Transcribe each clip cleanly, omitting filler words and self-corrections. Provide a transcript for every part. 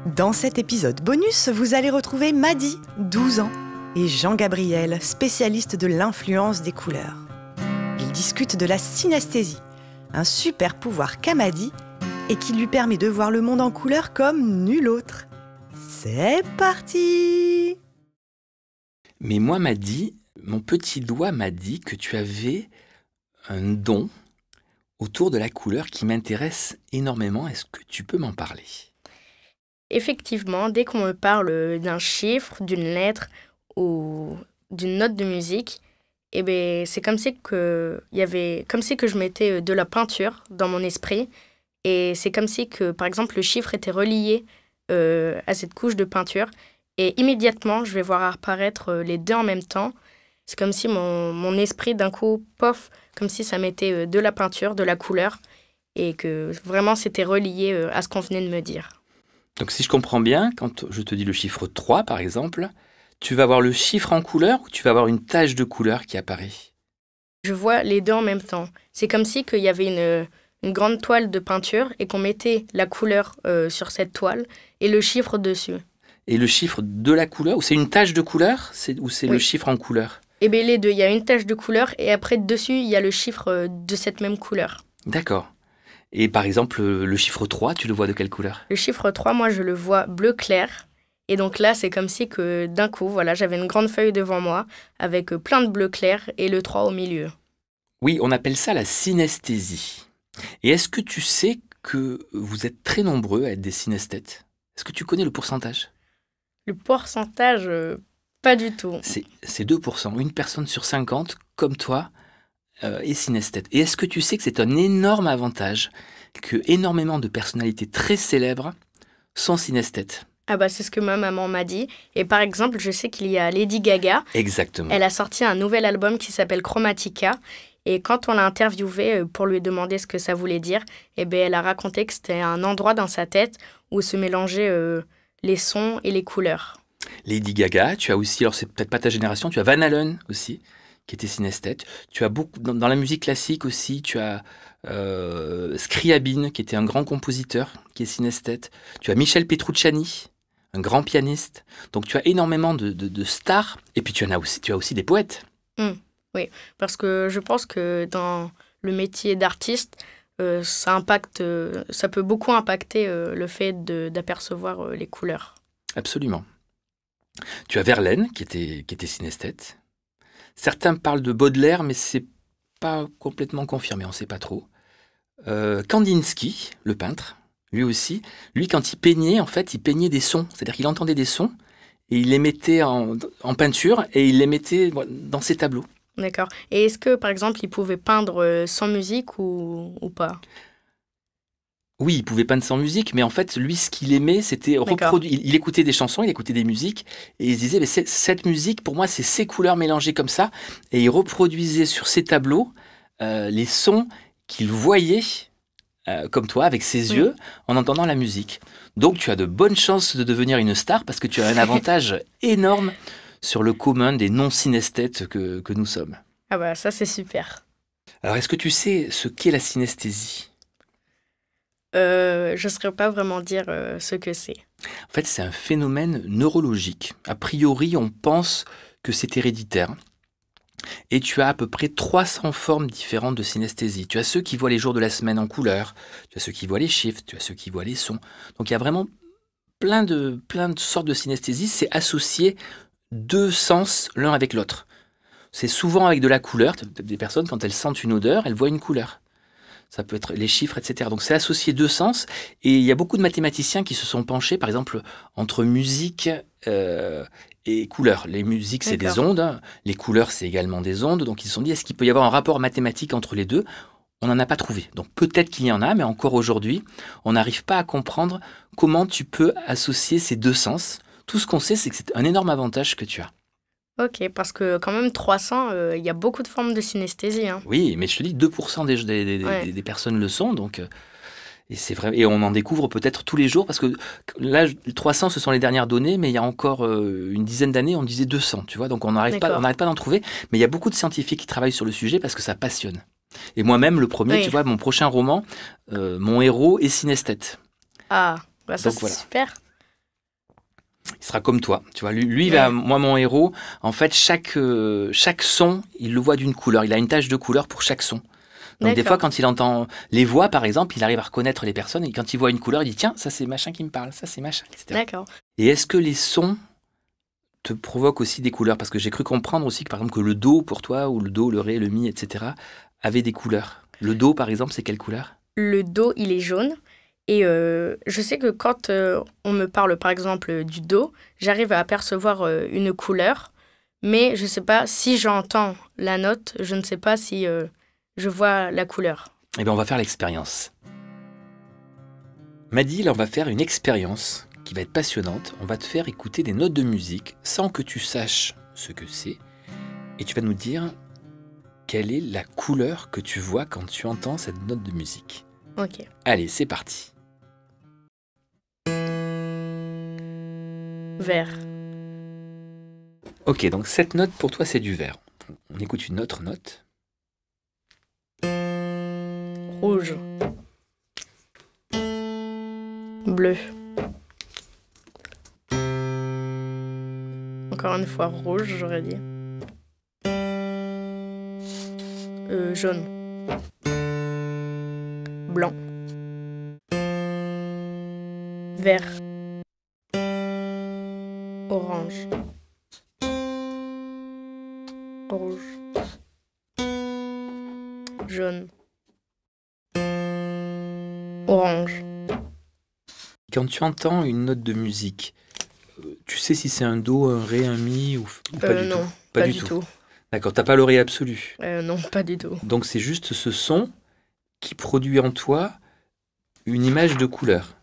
Dans cet épisode bonus, vous allez retrouver Madi, 12 ans, et Jean-Gabriel, spécialiste de l'influence des couleurs. Ils discutent de la synesthésie, un super pouvoir qu'a Madi et qui lui permet de voir le monde en couleurs comme nul autre. C'est parti! Mais moi, Madi, mon petit doigt m'a dit que tu avais un don autour de la couleur qui m'intéresse énormément. Est-ce que tu peux m'en parler? Effectivement, dès qu'on me parle d'un chiffre, d'une lettre ou d'une note de musique, c'est comme si que je mettais de la peinture dans mon esprit, et c'est comme si que, par exemple, le chiffre était relié à cette couche de peinture, et immédiatement, je vais voir apparaître les deux en même temps. C'est comme si mon esprit, d'un coup, pof, comme si ça mettait de la peinture, de la couleur, et que vraiment c'était relié à ce qu'on venait de me dire. Donc si je comprends bien, quand je te dis le chiffre 3 par exemple, tu vas voir le chiffre en couleur ou tu vas voir une tache de couleur qui apparaît? Je vois les deux en même temps. C'est comme si qu'il y avait une grande toile de peinture et qu'on mettait la couleur sur cette toile et le chiffre dessus. Et le chiffre de la couleur, ou c'est une tache de couleur ou c'est Oui. le chiffre en couleur? Les deux, il y a une tache de couleur et après dessus, il y a le chiffre de cette même couleur. D'accord. Et par exemple, le chiffre 3, tu le vois de quelle couleur? Le chiffre 3, moi, je le vois bleu clair. Et donc là, c'est comme si que d'un coup, voilà, j'avais une grande feuille devant moi avec plein de bleu clair et le 3 au milieu. Oui, on appelle ça la synesthésie. Et est-ce que tu sais que vous êtes très nombreux à être des synesthètes? Est-ce que tu connais le pourcentage? Le pourcentage, pas du tout. C'est 2%. Une personne sur 50, comme toi, est synesthète. Et est-ce que tu sais que c'est un énorme avantage que énormément de personnalités très célèbres sont synesthètes? C'est ce que ma maman m'a dit. Et par exemple, je sais qu'il y a Lady Gaga. Exactement. Elle a sorti un nouvel album qui s'appelle Chromatica. Et quand on l'a interviewée pour lui demander ce que ça voulait dire, elle a raconté que c'était un endroit dans sa tête où se mélangeaient les sons et les couleurs. Lady Gaga, tu as aussi, alors c'est peut-être pas ta génération, tu as Van Halen aussi, qui était synesthète. Tu as beaucoup, dans la musique classique aussi, tu as Scriabine, qui était un grand compositeur, qui est synesthète. Tu as Michel Petrucciani, un grand pianiste. Donc tu as énormément de stars, et puis tu as aussi des poètes. Oui, parce que je pense que dans le métier d'artiste, ça peut beaucoup impacter le fait d'apercevoir les couleurs. Absolument. Tu as Verlaine, qui était synesthète. Certains parlent de Baudelaire, mais c'est pas complètement confirmé, on ne sait pas trop. Kandinsky, le peintre, lui aussi, quand il peignait, en fait, il peignait des sons. C'est-à-dire qu'il entendait des sons et il les mettait en peinture et il les mettait dans ses tableaux. D'accord. Et est-ce que, par exemple, il pouvait peindre sans musique ou pas? Oui, il pouvait peindre sans musique, mais en fait, lui, ce qu'il aimait, c'était reproduire. Il écoutait des chansons, il écoutait des musiques, et il se disait, mais cette musique, pour moi, c'est ces couleurs mélangées comme ça, et il reproduisait sur ses tableaux les sons qu'il voyait, comme toi, avec ses yeux, en entendant la musique. Donc, tu as de bonnes chances de devenir une star, parce que tu as un avantage énorme sur le commun des non-synesthètes que nous sommes. Ça, c'est super. Alors, est-ce que tu sais ce qu'est la synesthésie ? Je ne saurais pas vraiment dire ce que c'est. En fait, c'est un phénomène neurologique. A priori, on pense que c'est héréditaire. Et tu as à peu près 300 formes différentes de synesthésie. Tu as ceux qui voient les jours de la semaine en couleur, tu as ceux qui voient les chiffres, tu as ceux qui voient les sons. Donc il y a vraiment plein de sortes de synesthésie. C'est associer deux sens l'un avec l'autre. C'est souvent avec de la couleur. Des personnes, quand elles sentent une odeur, elles voient une couleur. Ça peut être les chiffres, etc. Donc c'est associé deux sens. Et il y a beaucoup de mathématiciens qui se sont penchés, par exemple, entre musique et couleur. Les musiques, c'est des ondes. Les couleurs, c'est également des ondes. Donc ils se sont dit, est-ce qu'il peut y avoir un rapport mathématique entre les deux? On n'en a pas trouvé. Donc peut-être qu'il y en a, mais encore aujourd'hui, on n'arrive pas à comprendre comment tu peux associer ces deux sens. Tout ce qu'on sait, c'est que c'est un énorme avantage que tu as. Ok, parce que quand même 300, il y a beaucoup de formes de synesthésie. Hein. Oui, mais je te dis, 2% des personnes le sont, donc... Et c'est vrai, et on en découvre peut-être tous les jours, parce que là, 300, ce sont les dernières données, mais il y a encore une dizaine d'années, on disait 200, tu vois, donc on n'arrête pas d'en trouver, mais il y a beaucoup de scientifiques qui travaillent sur le sujet parce que ça passionne. Et moi-même, le premier, tu vois, mon prochain roman, mon héros est synesthète. Ça c'est super. Il sera comme toi. Tu vois, lui va, moi, mon héros, en fait, chaque son, il le voit d'une couleur. Il a une tache de couleur pour chaque son. Donc des fois, quand il entend les voix, par exemple, il arrive à reconnaître les personnes. Et quand il voit une couleur, il dit tiens, ça c'est machin qui me parle, ça c'est machin, etc. D'accord. Et est-ce que les sons te provoquent aussi des couleurs? Parce que j'ai cru comprendre aussi que, par exemple, que le do pour toi, ou le do, le ré, le mi, etc., avait des couleurs. Le do, par exemple, c'est quelle couleur? Le do, il est jaune. Et je sais que quand on me parle, par exemple, du do, j'arrive à apercevoir une couleur. Mais je ne sais pas si j'entends la note, je ne sais pas si je vois la couleur. Eh bien, on va faire l'expérience. Madi, là, on va faire une expérience qui va être passionnante. On va te faire écouter des notes de musique sans que tu saches ce que c'est. Et tu vas nous dire quelle est la couleur que tu vois quand tu entends cette note de musique. Ok. Allez, c'est parti. Vert. Ok, donc cette note pour toi c'est du vert. On écoute une autre note. Rouge. Bleu. Encore une fois rouge, j'aurais dit. Jaune. Blanc. Vert. Orange. Rouge. Jaune. Orange. Quand tu entends une note de musique, tu sais si c'est un do, un ré, un mi ou pas du non, tout? pas du tout. D'accord, t'as pas l'oreille absolue. Non, pas du tout. Donc c'est juste ce son qui produit en toi une image de couleur.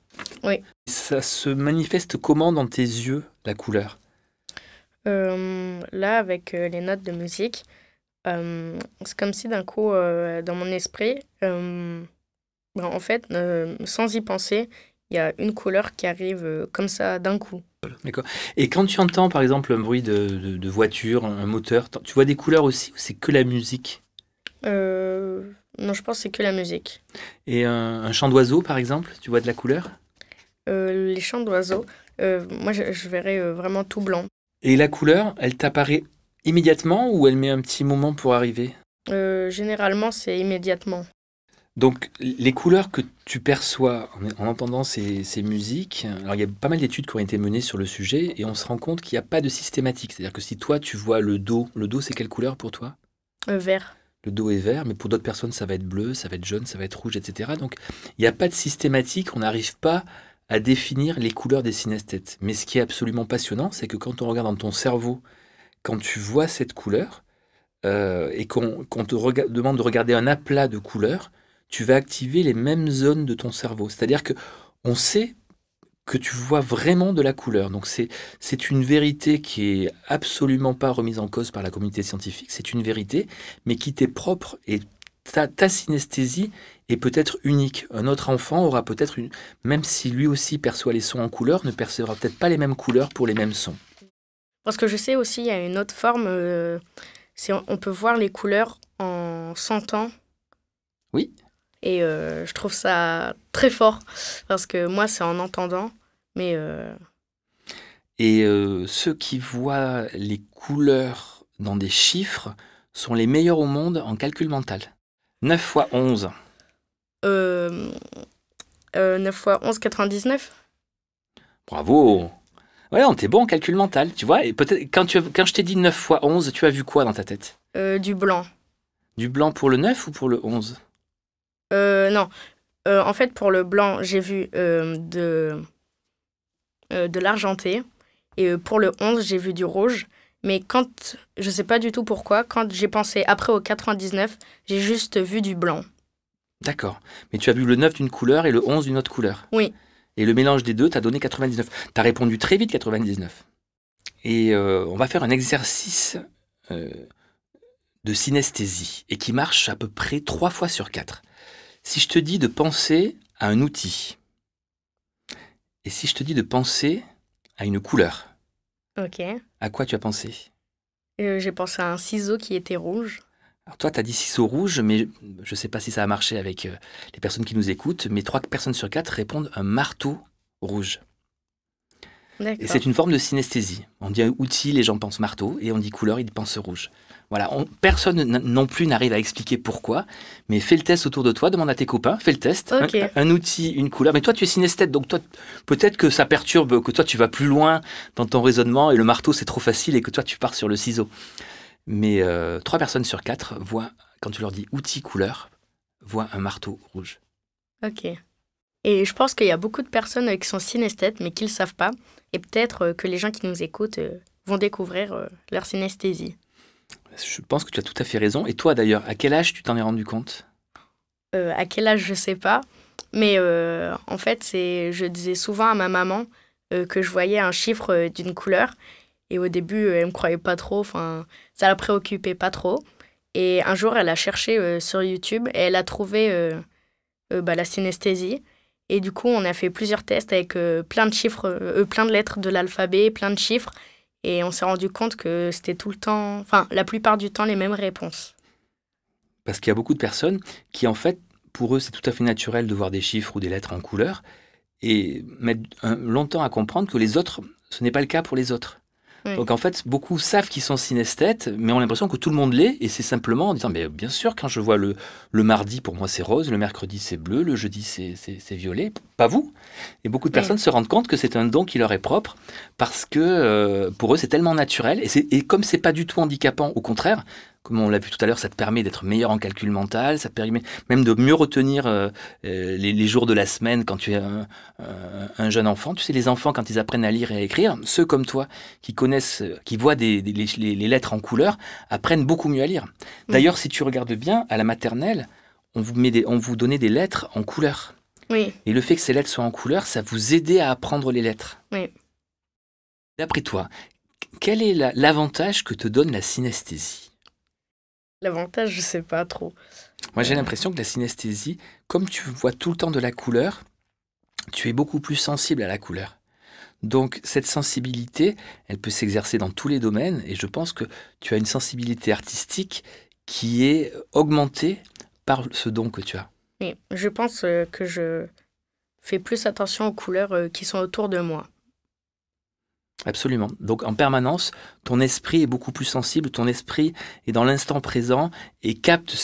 Oui. Ça se manifeste comment dans tes yeux, la couleur? Là, avec les notes de musique, c'est comme si d'un coup, dans mon esprit, en fait, sans y penser, il y a une couleur qui arrive comme ça d'un coup. D'accord. Et quand tu entends, par exemple, un bruit de voiture, un moteur, tu vois des couleurs aussi ou c'est que la musique? Non, je pense que c'est que la musique. Et un chant d'oiseau, par exemple, tu vois de la couleur? Les chants d'oiseaux, moi, je verrais vraiment tout blanc. Et la couleur, elle t'apparaît immédiatement ou elle met un petit moment pour arriver? Généralement, c'est immédiatement. Donc, les couleurs que tu perçois en entendant ces musiques, alors il y a pas mal d'études qui ont été menées sur le sujet et on se rend compte qu'il n'y a pas de systématique. C'est-à-dire que si toi, tu vois le do c'est quelle couleur pour toi? Vert. Le do est vert, mais pour d'autres personnes, ça va être bleu, ça va être jaune, ça va être rouge, etc. Donc, il n'y a pas de systématique, on n'arrive pas à définir les couleurs des synesthètes. Mais ce qui est absolument passionnant, c'est que quand on regarde dans ton cerveau, quand tu vois cette couleur, et qu'on te demande de regarder un aplat de couleurs, tu vas activer les mêmes zones de ton cerveau. C'est-à-dire que on sait que tu vois vraiment de la couleur. Donc c'est une vérité qui est absolument pas remise en cause par la communauté scientifique. C'est une vérité, mais qui t'est propre et ta synesthésie est peut-être unique. Un autre enfant aura peut-être même si lui aussi perçoit les sons en couleur, ne percevra peut-être pas les mêmes couleurs pour les mêmes sons. Parce que je sais aussi, il y a une autre forme, on peut voir les couleurs en sentant. Oui. Et je trouve ça très fort, parce que moi, c'est en entendant, mais... Et ceux qui voient les couleurs dans des chiffres sont les meilleurs au monde en calcul mental. 9 fois 11. 9 fois 11, 99. Bravo! Ouais, on t'es bon en calcul mental, tu vois. Et peut-être quand je t'ai dit 9 fois 11, tu as vu quoi dans ta tête? Du blanc. Du blanc pour le 9 ou pour le 11? Non. En fait, pour le blanc, j'ai vu de l'argenté. Et pour le 11, j'ai vu du rouge. Mais quand, je sais pas du tout pourquoi, quand j'ai pensé après au 99, j'ai juste vu du blanc. D'accord. Mais tu as vu le 9 d'une couleur et le 11 d'une autre couleur. Oui. Et le mélange des deux t'a donné 99. T'as répondu très vite 99. Et on va faire un exercice de synesthésie et qui marche à peu près 3 fois sur 4. Si je te dis de penser à un outil, et si je te dis de penser à une couleur, Ok. à quoi tu as pensé? J'ai pensé à un ciseau qui était rouge. Alors toi, tu as dit ciseau rouge, mais je ne sais pas si ça a marché avec les personnes qui nous écoutent, mais 3 personnes sur 4 répondent un marteau rouge. Et D'accord. c'est une forme de synesthésie. On dit outil, les gens pensent marteau, et on dit couleur, ils pensent rouge. Voilà, personne non plus n'arrive à expliquer pourquoi, mais fais le test autour de toi, demande à tes copains, fais le test. Ok. Un outil, une couleur. Mais toi, tu es synesthète, donc toi, peut-être que ça perturbe, que toi, tu vas plus loin dans ton raisonnement, et le marteau, c'est trop facile, et que toi, tu pars sur le ciseau. Mais 3 personnes sur 4 voient, quand tu leur dis outil, couleur, voient un marteau rouge. Ok. Et je pense qu'il y a beaucoup de personnes qui sont synesthètes, mais qui ne le savent pas. Et peut-être que les gens qui nous écoutent vont découvrir leur synesthésie. Je pense que tu as tout à fait raison. Et toi, d'ailleurs, à quel âge tu t'en es rendu compte ? À quel âge, je sais pas. Mais en fait, je disais souvent à ma maman que je voyais un chiffre d'une couleur. Et au début, elle me croyait pas trop. Enfin, ça la préoccupait pas trop. Et un jour, elle a cherché sur YouTube et elle a trouvé la synesthésie. Et du coup, on a fait plusieurs tests avec plein de chiffres, plein de lettres de l'alphabet, plein de chiffres. Et on s'est rendu compte que c'était tout le temps, enfin, la plupart du temps, les mêmes réponses. Parce qu'il y a beaucoup de personnes qui, en fait, pour eux, c'est tout à fait naturel de voir des chiffres ou des lettres en couleur et mettent longtemps à comprendre que les autres, ce n'est pas le cas pour les autres. Oui. Donc en fait, beaucoup savent qu'ils sont synesthètes, mais ont l'impression que tout le monde l'est, et c'est simplement en disant, mais bien sûr, quand je vois le mardi, pour moi c'est rose, le mercredi c'est bleu, le jeudi c'est violet, pas vous. Et beaucoup de personnes se rendent compte que c'est un don qui leur est propre, parce que pour eux c'est tellement naturel, et comme c'est pas du tout handicapant, au contraire, comme on l'a vu tout à l'heure, ça te permet d'être meilleur en calcul mental, ça te permet même de mieux retenir les jours de la semaine quand tu es un jeune enfant. Tu sais, les enfants, quand ils apprennent à lire et à écrire, ceux comme toi qui connaissent, qui voient les lettres en couleur, apprennent beaucoup mieux à lire. D'ailleurs, si tu regardes bien, à la maternelle, on vous donnait des lettres en couleur. Oui, Et le fait que ces lettres soient en couleur, ça vous aidait à apprendre les lettres. oui. D'après toi, quel est l'avantage que te donne la synesthésie ? L'avantage, je sais pas trop. Moi, j'ai l'impression que la synesthésie, comme tu vois tout le temps de la couleur, tu es beaucoup plus sensible à la couleur. Donc, cette sensibilité, elle peut s'exercer dans tous les domaines, et je pense que tu as une sensibilité artistique qui est augmentée par ce don que tu as. Oui, je pense que je fais plus attention aux couleurs qui sont autour de moi. Absolument. Donc, en permanence, ton esprit est beaucoup plus sensible, ton esprit est dans l'instant présent et capte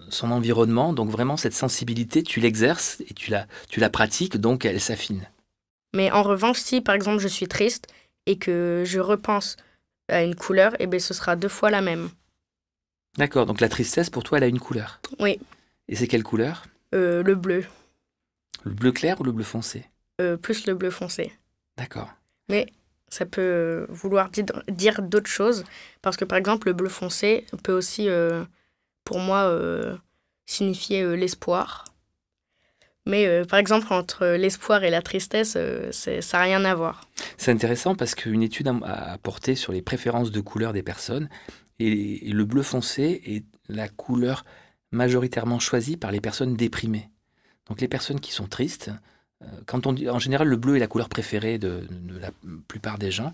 son environnement. Donc, vraiment, cette sensibilité, tu l'exerces et tu la pratiques, donc elle s'affine. Mais en revanche, si par exemple je suis triste et que je repense à une couleur, eh bien, ce sera 2 fois la même. D'accord, donc la tristesse, pour toi, elle a une couleur. Oui, Et c'est quelle couleur ? le bleu, Le bleu clair ou le bleu foncé ? plus le bleu foncé. D'accord. Mais ça peut vouloir dire d'autres choses, parce que par exemple, le bleu foncé peut aussi, pour moi, signifier l'espoir. Mais par exemple, entre l'espoir et la tristesse, ça n'a rien à voir. C'est intéressant parce qu'une étude a porté sur les préférences de couleurs des personnes et le bleu foncé est la couleur majoritairement choisie par les personnes déprimées. Donc les personnes qui sont tristes, quand on dit, en général, le bleu est la couleur préférée de la plupart des gens,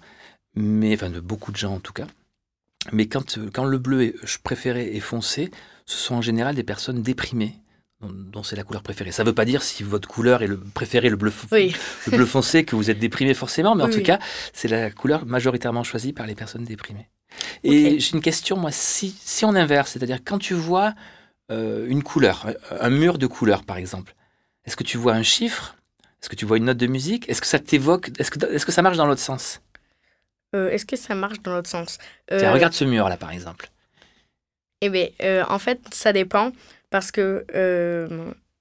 enfin de beaucoup de gens en tout cas. Mais quand le bleu est préféré est foncé, ce sont en général des personnes déprimées dont c'est la couleur préférée. Ça ne veut pas dire si votre couleur est préférée, le bleu foncé, que vous êtes déprimé forcément, mais en tout cas, c'est la couleur majoritairement choisie par les personnes déprimées. Et j'ai une question, moi, si on inverse, c'est-à-dire quand tu vois une couleur, un mur de couleurs par exemple, est-ce que tu vois un chiffre ? Est-ce que tu vois une note de musique ? Est-ce que ça t'évoque ? Est-ce que ça marche dans l'autre sens ? Est-ce que ça marche dans l'autre sens ? Tiens, regarde ce mur-là, par exemple. Eh bien, en fait, ça dépend, parce que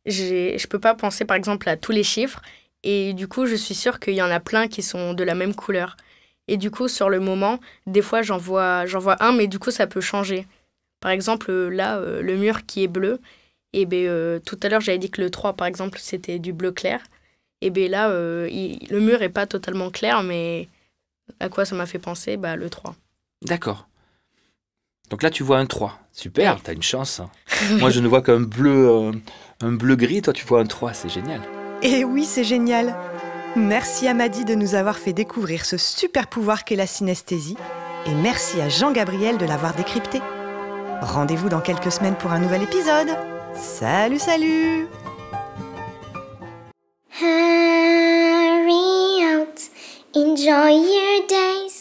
je peux pas penser, par exemple, à tous les chiffres, et du coup, je suis sûre qu'il y en a plein qui sont de la même couleur. Et du coup, sur le moment, des fois, j'en vois un, mais du coup, ça peut changer. Par exemple, là, le mur qui est bleu, et bien, tout à l'heure, j'avais dit que le 3, par exemple, c'était du bleu clair. Et bien là, le mur est pas totalement clair, mais à quoi ça m'a fait penser ? Le 3. D'accord. Donc là, tu vois un 3. Super, ouais. T'as une chance. Hein. Moi, je ne vois qu'un bleu gris. Toi, tu vois un 3. C'est génial. Et oui, c'est génial. Merci à Madi de nous avoir fait découvrir ce super pouvoir qu'est la synesthésie. Et merci à Jean-Gabriel de l'avoir décrypté. Rendez-vous dans quelques semaines pour un nouvel épisode. Salut, salut! Hurry out, Enjoy your days.